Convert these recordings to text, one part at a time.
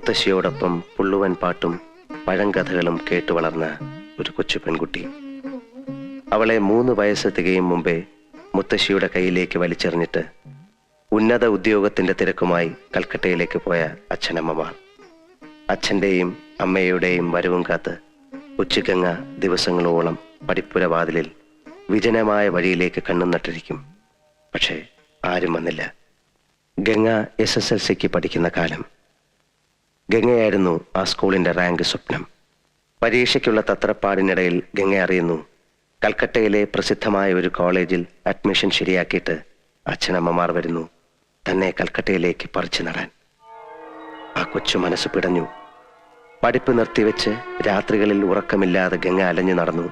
മുത്തശ്ശിയോടൊപ്പം പുള്ളുവൻ പാട്ടും പഴങ്കഥകളും കേട്ടു വളർന്ന ഒരു കൊച്ചു പെൺകുട്ടി. അവളെ 3 വയസ്സ് തികയും മുമ്പേ മുത്തശ്ശിയുടെ കയ്യിലേക്ക് വലിച്ചെറിഞ്ഞിട്ട് ഉന്നത ഉദ്യോഗത്തിന്റെ തിരക്കുമായി കൽക്കട്ടയിലേക്ക് പോയ അച്ഛനമ്മമാർ. അച്ഛന്റെയും അമ്മയുടെയും വരവും കാത്ത് ഉച്ചഗംഗ ദിവസങ്ങളോളം പടിപ്പുര വാതിലിൽ വിജനമായ വഴിയിലേക്ക് കണ്ണും നട്ടിരിക്കും. പക്ഷേ ആരും വന്നില്ല. ഗംഗ SSLCക്ക് പഠിക്കുന്ന കാലം. ഗംഗയായിരുന്നു ആ സ്കൂളിന്റെ റാങ്ക് സ്വപ്നം. പരീക്ഷയ്ക്കുള്ള തത്രപ്പാടിനിടയിൽ ഗംഗ അറിയുന്നു, കൽക്കട്ടയിലെ പ്രസിദ്ധമായ ഒരു കോളേജിൽ അഡ്മിഷൻ ശരിയാക്കിയിട്ട് അച്ഛനമ്മമാർ വരുന്നു തന്നെ കൽക്കട്ടയിലേക്ക് പറിച്ചു നടാൻ. ആ കൊച്ചു മനസ്സ് പിടഞ്ഞു. പഠിപ്പ് നിർത്തിവെച്ച് രാത്രികളിൽ ഉറക്കമില്ലാതെ ഗംഗ അലഞ്ഞു നടന്നു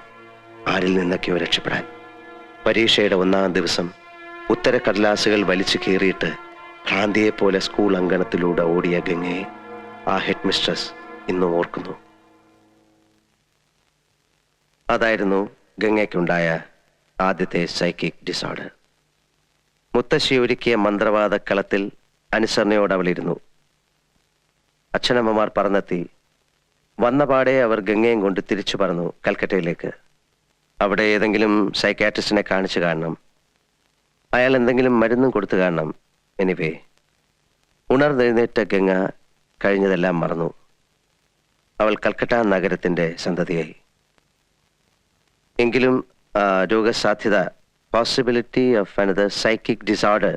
ആരിൽ നിന്നൊക്കെയോ രക്ഷപ്പെടാൻ. പരീക്ഷയുടെ 1-ാം ദിവസം ഉത്തരക്കടലാസുകൾ വലിച്ചു കീറിയിട്ട് ഭ്രാന്തിയെപ്പോലെ സ്കൂൾ അങ്കണത്തിലൂടെ ഓടിയ ഗംഗയെ ആ ഹെഡ് മിസ്ട്രസ് ഇന്നും ഓർക്കുന്നു. അതായിരുന്നു ഗംഗയ്ക്കുണ്ടായ ആദ്യത്തെ സൈക്കിക് ഡിസോർഡർ. മുത്തശ്ശി ഒരുക്കിയ മന്ത്രവാദ കളത്തിൽ അനുസരണയോടെ അവളിരുന്നു. അച്ഛനമ്മമാർ പറന്നെത്തി. വന്നപാടെ അവർ ഗംഗയും കൊണ്ട് തിരിച്ചു പറന്നു കൽക്കട്ടയിലേക്ക്. അവിടെ ഏതെങ്കിലും സൈക്കാട്രിസ്റ്റിനെ കാണിച്ചു കാണണം. അയാൾ എന്തെങ്കിലും മരുന്നും കൊടുത്തു കാണണം. എനിവേ, ഉണർന്നെഴുന്നേറ്റ ഗംഗ കഴിഞ്ഞതെല്ലാം മറന്നു. അവൾ കൽക്കട്ട നഗരത്തിന്റെ സന്തതിയായി. എങ്കിലും രോഗസാധ്യത, possibility of another psychic disorder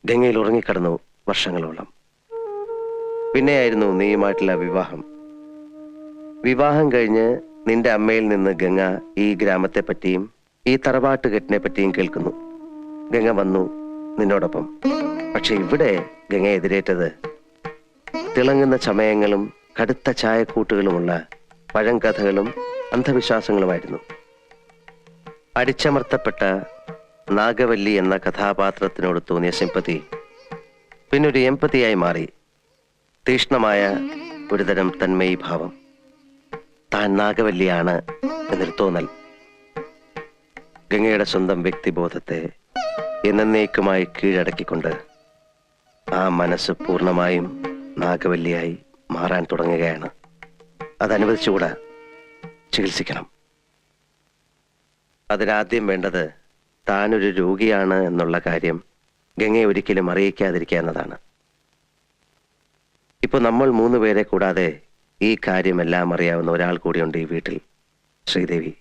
ഗംഗയിൽ ഉറങ്ങിക്കിടന്നു വർഷങ്ങളോളം. പിന്നെയായിരുന്നു നീയുമായിട്ടുള്ള വിവാഹം. വിവാഹം കഴിഞ്ഞ് നിന്റെ അമ്മയിൽ നിന്ന് ഗംഗ ഈ ഗ്രാമത്തെ പറ്റിയും ഈ തറവാട്ടുകെട്ടിനെ പറ്റിയും കേൾക്കുന്നു. ഗംഗ വന്നു നിന്നോടൊപ്പം. പക്ഷെ ഇവിടെ ഗംഗ എതിരേറ്റത് തിളങ്ങുന്ന ചമയങ്ങളും കടുത്ത ചായക്കൂട്ടുകളുമുള്ള പഴങ്കഥകളും അന്ധവിശ്വാസങ്ങളുമായിരുന്നു. അടിച്ചമർത്തപ്പെട്ട നാഗവല്ലി എന്ന കഥാപാത്രത്തിനോട് തോന്നിയ സിമ്പതി പിന്നൊരു എമ്പതിയായി മാറി. തീഷ്ണമായ ഒരുതരം തന്മയി ഭാവം. താൻ നാഗവല്ലിയാണ് എന്നൊരു തോന്നൽ. ഗംഗയുടെ സ്വന്തം വ്യക്തിബോധത്തെ എന്നേക്കുമായി കീഴടക്കിക്കൊണ്ട് ആ മനസ്സ് പൂർണ്ണമായും നാഗവല്ലിയായി മാറാൻ തുടങ്ങുകയാണ്. അതനുവദിച്ചുകൂടാ, ചികിത്സിക്കണം. അതിനാദ്യം വേണ്ടത് താനൊരു രോഗിയാണ് എന്നുള്ള കാര്യം ഗംഗയെ ഒരിക്കലും അറിയിക്കാതിരിക്കുക എന്നതാണ്. ഇപ്പൊ നമ്മൾ 3 പേരെ കൂടാതെ ഈ കാര്യമെല്ലാം അറിയാവുന്ന ഒരാൾ കൂടിയുണ്ട് ഈ വീട്ടിൽ, ശ്രീദേവി.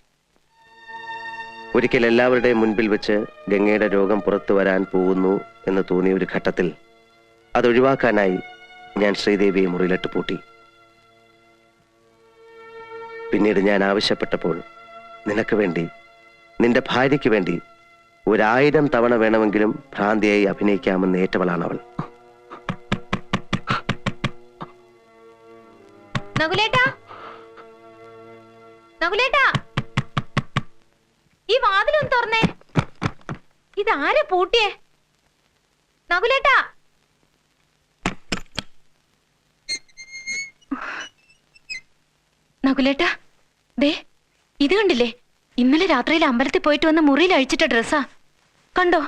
ഒരിക്കൽ എല്ലാവരുടെയും മുൻപിൽ വെച്ച് ഗംഗയുടെ രോഗം പുറത്തു വരാൻ പോകുന്നു എന്ന് തോന്നിയ ഒരു ഘട്ടത്തിൽ അതൊഴിവാക്കാനായി ഞാൻ ശ്രീദേവിയെ മുറിയിലിട്ട് പൂട്ടി. പിന്നീട് ഞാൻ ആവശ്യപ്പെട്ടപ്പോൾ നിനക്ക് വേണ്ടി, നിന്റെ ഭാര്യയ്ക്ക് വേണ്ടി 1000 തവണ വേണമെങ്കിലും ഭ്രാന്തിയായി അഭിനയിക്കാമെന്ന് ഏറ്റവളാണവൾ. ഈ വാതിലൊന്ന് തുറന്നേ. ഇതാരെ പൂട്ടിയേ? നകുലേട്ടാ, നകുലേട്ടാ, ദേ ഇത് കണ്ടില്ലേ? ഇന്നലെ രാത്രിയിൽ അമ്പലത്തിൽ പോയിട്ട് വന്ന് മുറിയിൽ അഴിച്ചിട്ട ഡ്രസ്സാ. കണ്ടോ?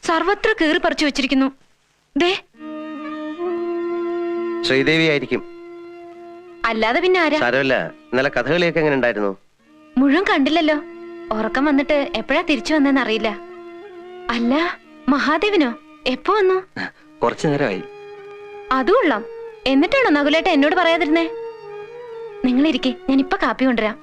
സർവത്ര കീറി പറിച്ചു വെച്ചിരിക്കുന്നു. ദേ, ശ്രീദേവി ആയിരിക്കും. അല്ലാതെ പിന്നെ ആരാ? സാരമില്ല. ഇന്നലെ കഥകളിയൊക്കെ എങ്ങനെ ഉണ്ടായിരുന്നു? മുഴുവൻ കണ്ടില്ലല്ലോ. ഉറക്കം വന്നിട്ട് എപ്പോഴാ തിരിച്ചു വന്നെന്ന് അറിയില്ല. അല്ല, മഹാദേവനോ എപ്പോ വന്നു? കുറച്ചു നേരമായി. അതുകൊള്ളാം. എന്നിട്ടാണോ നകുലേട്ട എന്നോട് പറയാതിരുന്നേ? നിങ്ങളിരിക്കെ, ഞാൻ ഇപ്പൊ കാപ്പി കൊണ്ടുവരാം.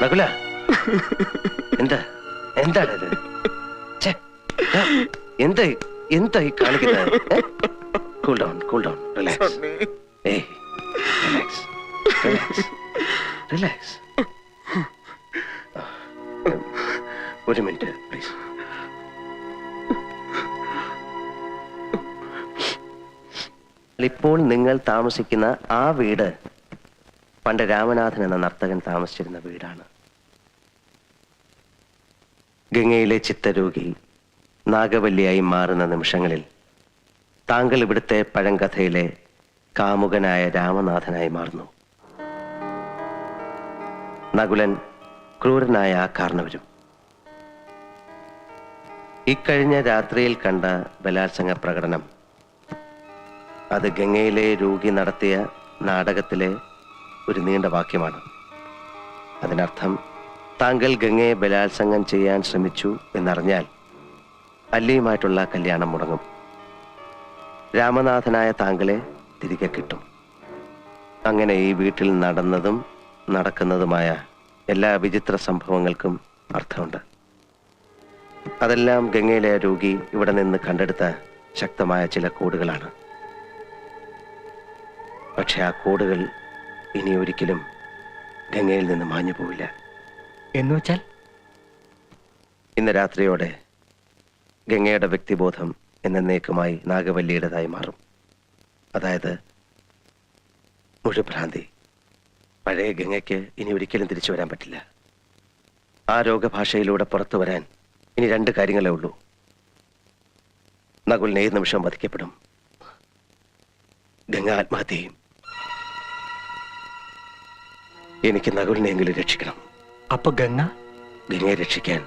നകുല, എന്താ എന്താണിത്? എന്താ എന്താ ഈ കാണിക്കുന്നത്? Cool down, cool down, relax. ഏയ്, റിലാക്സ്, റിലാക്സ്, റിലാക്സ്. ഒരു മിനിറ്റ് പ്ലീസ്. ഇപ്പോൾ നിങ്ങൾ താമസിക്കുന്ന ആ വീട് പണ്ട് രാമനാഥൻ എന്ന നർത്തകൻ താമസിച്ചിരുന്ന വീടാണ്. ഗംഗയിലെ ചിത്തരോഗി നാഗവല്ലിയായി മാറുന്ന നിമിഷങ്ങളിൽ താങ്കൾ ഇവിടുത്തെ പഴങ്കഥയിലെ കാമുകനായ രാമനാഥനായി മാറുന്നു. നകുലൻ ക്രൂരനായ ആ കാരണവരും. ഇക്കഴിഞ്ഞ രാത്രിയിൽ കണ്ട ബലാത്സംഗ പ്രകടനം അത് ഗംഗയിലെ രോഗി നടത്തിയ നാടകത്തിലെ ഒരു നീണ്ട വാക്യമാണ്. അതിനർത്ഥം താങ്കൾ ഗംഗയെ ബലാത്സംഗം ചെയ്യാൻ ശ്രമിച്ചു എന്നറിഞ്ഞാൽ അല്ലിയുമായിട്ടുള്ള കല്യാണം മുടങ്ങും. രാമനാഥനായ താങ്കളെ തിരികെ കിട്ടും. അങ്ങനെ ഈ വീട്ടിൽ നടന്നതും നടക്കുന്നതുമായ എല്ലാ വിചിത്ര സംഭവങ്ങൾക്കും അർത്ഥമുണ്ട്. അതെല്ലാം ഗംഗയിലെ രോഗി ഇവിടെ നിന്ന് കണ്ടെടുത്ത ശക്തമായ ചില കോഡുകളാണ്. പക്ഷെ ആ കോഡുകൾ ഇനി ഒരിക്കലും ഗംഗയിൽ നിന്ന് മാഞ്ഞു പോവില്ല. എന്നുവെച്ചാൽ ഇന്ന് രാത്രിയോടെ ഗംഗയുടെ വ്യക്തിബോധം എന്നേക്കുമായി നാഗവല്ലിയുടേതായി മാറും. അതായത് മുഴുഭ്രാന്തി. പഴയ ഗംഗയ്ക്ക് ഇനി ഒരിക്കലും തിരിച്ചു വരാൻ പറ്റില്ല. ആ രോഗഭാഷയിലൂടെ പുറത്തു വരാൻ ഇനി 2 കാര്യങ്ങളേ ഉള്ളൂ. നകുലിനെ ഏത് നിമിഷം വധിക്കപ്പെടും, ഗംഗ ആത്മഹത്യ ചെയ്യും. എനിക്ക് നകുലിനെയെങ്കിലും രക്ഷിക്കണം. അപ്പൊ ഗംഗയെ രക്ഷിക്കാൻ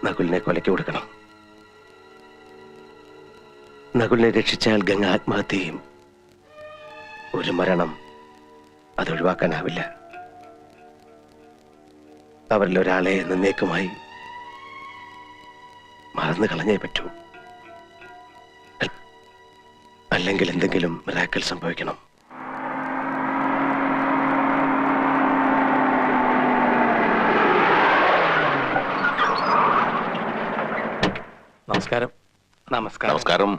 നകുലിനെ കൊലയ്ക്ക് കൊടുക്കണം. നകുലിനെ രക്ഷിച്ചാൽ ഗംഗ ആത്മഹത്യ ചെയ്യും. ഒരു മരണം അതൊഴിവാക്കാനാവില്ല. അവരിൽ ഒരാളെ എന്നേക്കുമായി മറന്നു കളഞ്ഞേ പറ്റൂ. അല്ലെങ്കിൽ എന്തെങ്കിലും മിറാക്കിൾ സംഭവിക്കണം. നമസ്കാരം. നമസ്കാരം.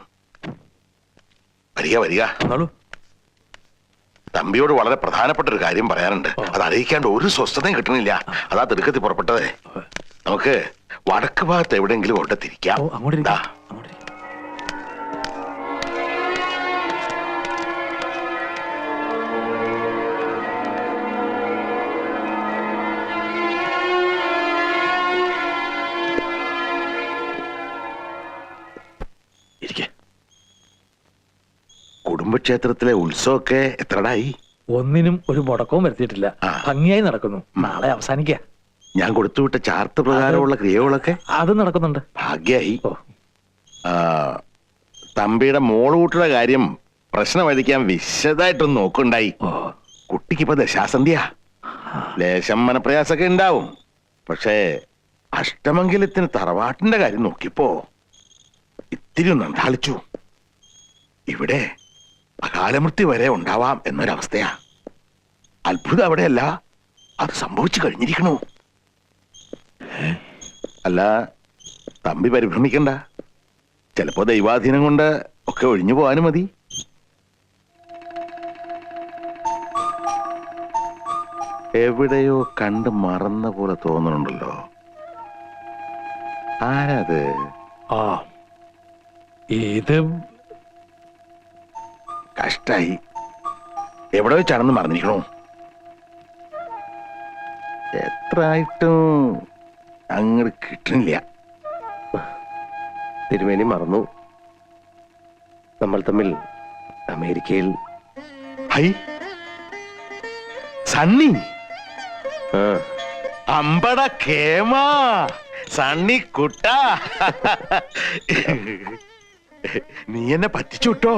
വരിക വരിക. വന്നോളൂ. തമ്പിയോട് വളരെ പ്രധാനപ്പെട്ട ഒരു കാര്യം പറയാനുണ്ട്. അത് അറിയിക്കാണ്ട് ഒരു സ്വസ്ഥതയും കിട്ടണില്ല. അതാ തിടുക്കത്തിൽ പുറപ്പെട്ടതേ. നമുക്ക് വടക്ക് ഭാഗത്ത് എവിടെയെങ്കിലും കൊണ്ട് തിരിക്കാം. അങ്ങോട്ട്. കുടുംബക്ഷേത്രത്തിലെ ഉത്സവമൊക്കെ എത്രടായി? ഒന്നിനും ഒരു മുടക്കവും വരുത്തിയിട്ടില്ല. ഭംഗിയായി നടക്കുന്നു. നാളെ അവസാനിക്ക. ഞാൻ കൊടുത്തുവിട്ട ചാർത്ത് പ്രകാരമുള്ള ക്രിയകളൊക്കെ അത് നടക്കുന്നുണ്ട്. ഭാഗ്യായി. തമ്പിയുടെ മോളുകൂട്ടുള്ള കാര്യം പ്രശ്നമഴിക്കാൻ വിശദമായിട്ടൊന്ന് നോക്കുണ്ടായി. കുട്ടിക്കിപ്പോ ദശാസന്ധ്യ. ലേശം മനപ്രയാസൊക്കെ ഉണ്ടാവും. പക്ഷേ അഷ്ടമംഗലത്തിന് തറവാട്ടിന്റെ കാര്യം നോക്കിയപ്പോ ഇത്തിരി നന്ദാളിച്ചു. ഇവിടെ അകാലമൃത്യു വരെ ഉണ്ടാവാം എന്നൊരവസ്ഥയാ. അത്ഭുതം അവിടെയല്ല, അത് സംഭവിച്ചു കഴിഞ്ഞിരിക്കണു. അല്ല, തമ്പി പരിഭ്രമിക്കണ്ട. ചിലപ്പോ ദൈവാധീനം കൊണ്ട് ഒക്കെ ഒഴിഞ്ഞു പോകാനും മതി. എവിടെയോ കണ്ട് മറന്ന പോലെ തോന്നുന്നുണ്ടല്ലോ. ആരത്? ഇത് കഷ്ടായി. എവിടെ വെച്ചാണെന്ന് മറന്നിരിക്കണോ? എത്ര ആയിട്ടും അങ്ങോട്ട് കിട്ടണില്ല. തിരുമേനി മറന്നു. നമ്മൾ തമ്മിൽ അമേരിക്കയിൽ. ഹൈ സണ്ണി. അമ്പട കേമാ സണ്ണി കുട്ട. നീ എന്നെ പറ്റിച്ചുട്ടോ.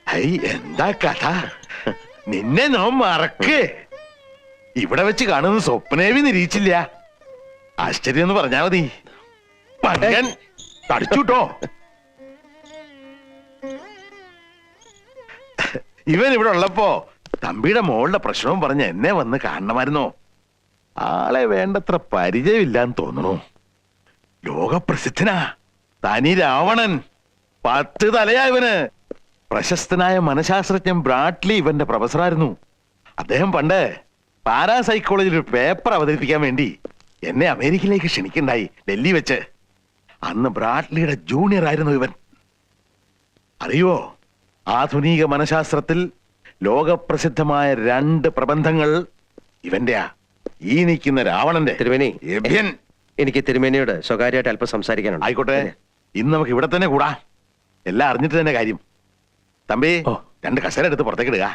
ഹൈ എന്താ കഥ? നിന്നെ നോ മറക്ക്. ഇവിടെ വെച്ച് കാണുന്ന സ്വപ്നേവി നിരീക്ഷില്ല. ആശ്ചര്യം എന്ന് പറഞ്ഞാ മതി. പങ്കൻ തടിച്ചുട്ടോ. ഇവൻ ഇവിടെ ഉള്ളപ്പോ തമ്പിയുടെ മോളുടെ പ്രശ്നവും പറഞ്ഞ് എന്നെ വന്ന് കാണണമായിരുന്നോ? ആളെ വേണ്ടത്ര പരിചയമില്ലാന്ന് തോന്നണു. ലോകപ്രസിദ്ധനാ തനി രാവണൻ. 10 തലയാ ഇവന്. പ്രശസ്തനായ മനഃശാസ്ത്രജ്ഞൻ ബ്രാഡ്ലി ഇവന്റെ പ്രൊഫസറായിരുന്നു. അദ്ദേഹം പണ്ട് പാരാസൈക്കോളജിയിൽ ഒരു പേപ്പർ അവതരിപ്പിക്കാൻ വേണ്ടി എന്നെ അമേരിക്കയിലേക്ക് ക്ഷണിക്കണ്ടായി, ഡൽഹി വെച്ച്. അന്ന് ബ്രാഡ്ലിയുടെ ജൂനിയർ ആയിരുന്നു ഇവൻ. അറിയോ, ആധുനിക മനഃശാസ്ത്രത്തിൽ ലോകപ്രസിദ്ധമായ 2 പ്രബന്ധങ്ങൾ ഇവന്റെയാ. ഈ നിൽക്കുന്ന രാവണന്റെ. തിരുമേനി, എനിക്ക് തിരുമേനിയോട് സ്വകാര്യമായിട്ട് അല്പം സംസാരിക്കാനുണ്ട്. ആയിക്കോട്ടെ, ഇന്ന് നമുക്ക് ഇവിടെ തന്നെ കൂടാ. എല്ലാം അറിഞ്ഞിട്ട് തന്നെ കാര്യം. തമ്പി, 2 കസേര എടുത്ത് പുറത്തേക്ക് ഇടുക.